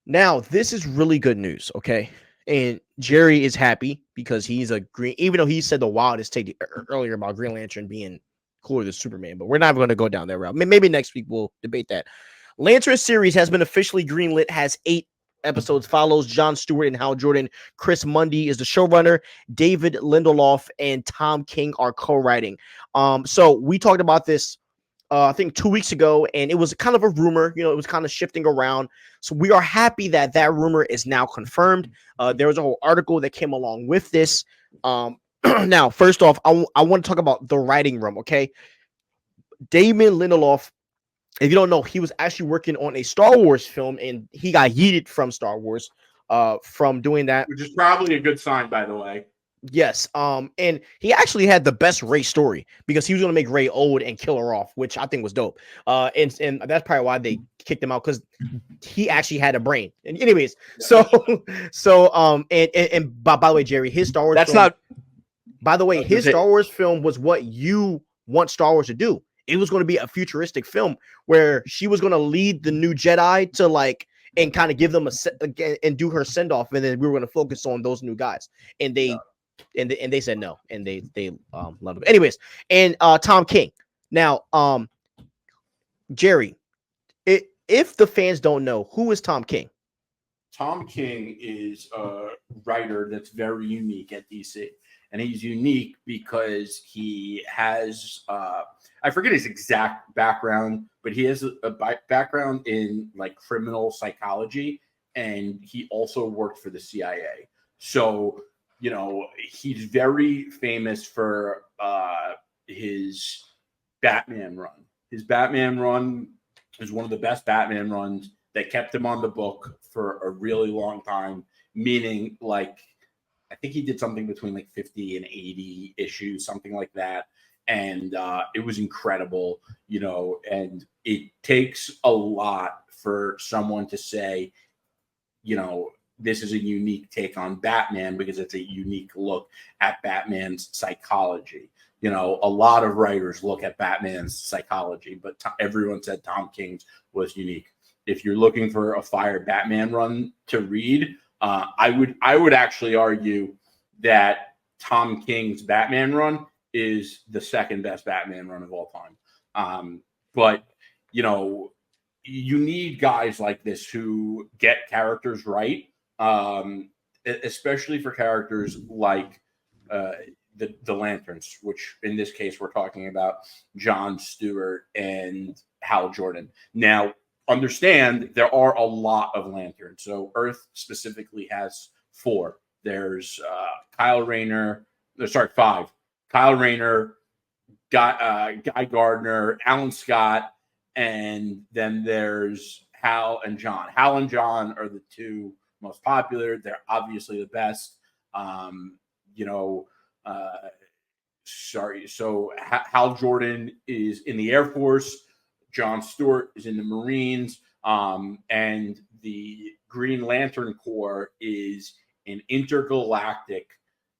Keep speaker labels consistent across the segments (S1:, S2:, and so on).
S1: Now, this is really good news, okay? And Jerry is happy because he's a green, even though he said the wildest take earlier about Green Lantern being cooler than Superman, but we're not going to go down that route. Maybe next week we'll debate that. Lantern series has been officially greenlit, has 8 episodes, follows John Stewart and Hal Jordan. Chris Mundy is the showrunner. David Lindelof and Tom King are co-writing. So we talked about this I think 2 weeks ago, and it was kind of a rumor. It was kind of shifting around. So we are happy that that rumor is now confirmed. There was a whole article that came along with this. Now, first off, I want to talk about the writing room. Okay, Damon Lindelof. If you don't know, he was actually working on a Star Wars film, and he got yeeted from Star Wars from doing that.
S2: Which is probably a good sign, by the way.
S1: Yes. And he actually had the best Ray story because he was going to make Ray old and kill her off, which I think was dope. And that's probably why they kicked him out, because he actually had a brain. And anyways, and by the way, Jerry, his Star Wars.
S3: That's
S1: film,
S3: not.
S1: By the way, his Star Wars film was what you want Star Wars to do. It was going to be a futuristic film where she was going to lead the new Jedi to like and kind of give them and do her send off, and then we were going to focus on those new guys. And they. And they said no, and they loved him. Anyways, and Tom King. Now, Jerry, if the fans don't know, who is Tom King?
S2: Tom King is a writer that's very unique at DC, and he's unique because he has I forget his exact background, but he has a background in like criminal psychology, and he also worked for the CIA. So he's very famous for his Batman run. His Batman run is one of the best Batman runs that kept him on the book for a really long time, meaning like I think he did something between like 50 and 80 issues, something like that. And it was incredible, and it takes a lot for someone to say, this is a unique take on Batman because it's a unique look at Batman's psychology. A lot of writers look at Batman's psychology, but everyone said Tom King's was unique. If you're looking for a fire Batman run to read, I would actually argue that Tom King's Batman run is the second best Batman run of all time. But you need guys like this who get characters right. Especially for characters like the Lanterns, which in this case we're talking about John Stewart and Hal Jordan. Now, understand there are a lot of Lanterns. So Earth specifically has 4. There's Kyle Rayner. Sorry, 5. Kyle Rayner, Guy Gardner, Alan Scott, and then there's Hal and John. Hal and John are the 2 most popular. They're obviously the best. So Hal Jordan is in the Air Force. John Stewart is in the Marines. And the Green Lantern Corps is an intergalactic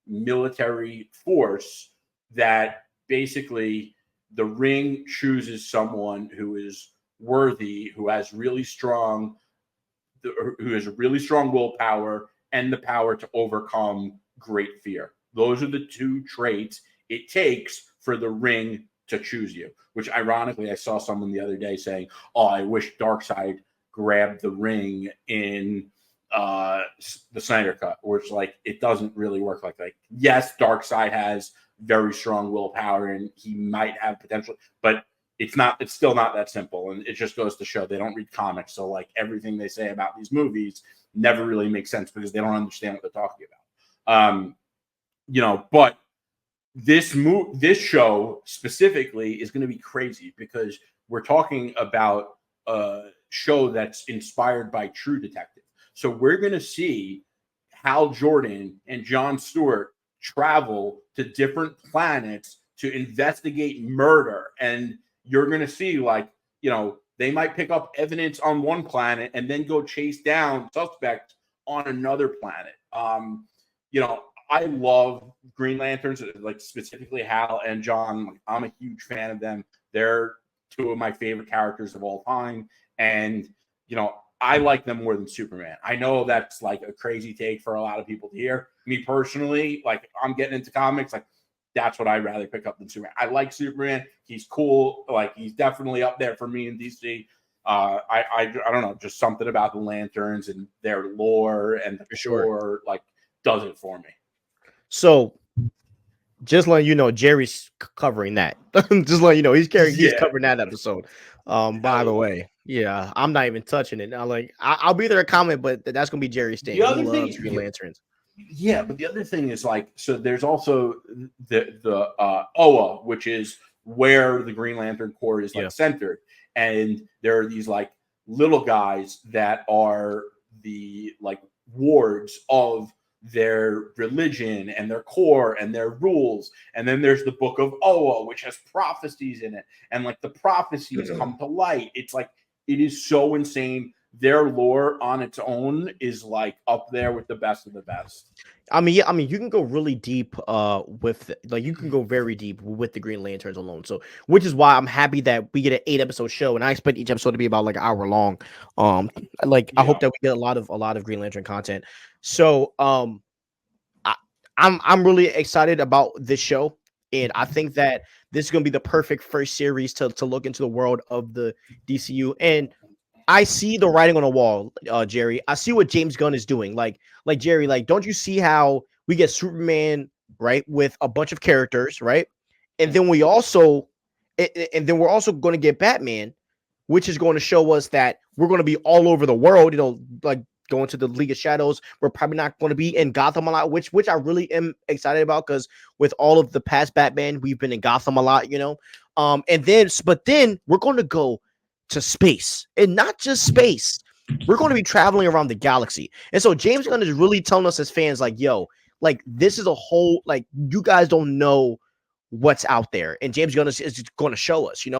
S2: military force that basically the Ring chooses someone who is worthy, who has a really strong willpower and the power to overcome great fear. Those are the 2 traits it takes for the Ring to choose you, which ironically, I saw someone the other day saying, oh, I wish Darkseid grabbed the Ring in the Snyder Cut, where it's like, it doesn't really work like that. Yes, Darkseid has very strong willpower and he might have potential, but it's still not that simple. And it just goes to show they don't read comics. So like everything they say about these movies never really makes sense because they don't understand what they're talking about. But this show specifically is going to be crazy because we're talking about a show that's inspired by True Detective. So we're going to see Hal Jordan and John Stewart travel to different planets to investigate murder. And you're going to see they might pick up evidence on one planet and then go chase down suspects on another planet. I love Green Lanterns, like specifically Hal and John. I'm a huge fan of them. They're 2 of my favorite characters of all time. And, I like them more than Superman. I know that's like a crazy take for a lot of people to hear. Me personally, like I'm getting into comics, like that's what I'd rather pick up than Superman. I like Superman. He's cool. Like he's definitely up there for me in DC. I don't know, just something about the Lanterns and their lore and the core like does it for me.
S1: So just letting you know, Jerry's covering that. Just letting you know, he's covering that episode. By the way, yeah, I'm not even touching it. I'll be there to comment, but that's gonna be Jerry's thing.
S2: The other
S1: he
S2: thing,
S1: loves Green Lanterns.
S2: Yeah, but the other thing is like, so there's also the Oa, which is where the Green Lantern Corps is like centered, and there are these like little guys that are the like wards of their religion and their core and their rules. And then there's the Book of Oa, which has prophecies in it, and like the prophecies come to light. It's like it is so insane. Their lore on its own is like up there with the best of the best.
S1: I mean, you can go really deep with you can go very deep with the Green Lanterns alone. So, which is why I'm happy that we get an 8-episode show, and I expect each episode to be about like an hour long. I hope that we get a lot of Green Lantern content. So, I'm really excited about this show, and I think that this is going to be the perfect first series to look into the world of the DCU. And I see the writing on the wall, Jerry. I see what James Gunn is doing. Like Jerry, like, don't you see how we get Superman, right, with a bunch of characters, right? And then we're also going to get Batman, which is going to show us that we're going to be all over the world, like going to the League of Shadows. We're probably not going to be in Gotham a lot, which I really am excited about, because with all of the past Batman, we've been in Gotham a lot, but then we're going to go to space, and not just space. We're going to be traveling around the galaxy. And so James Gunn is really telling us as fans, like, yo, like this is a whole, like, you guys don't know what's out there. And James Gunn is going to show us,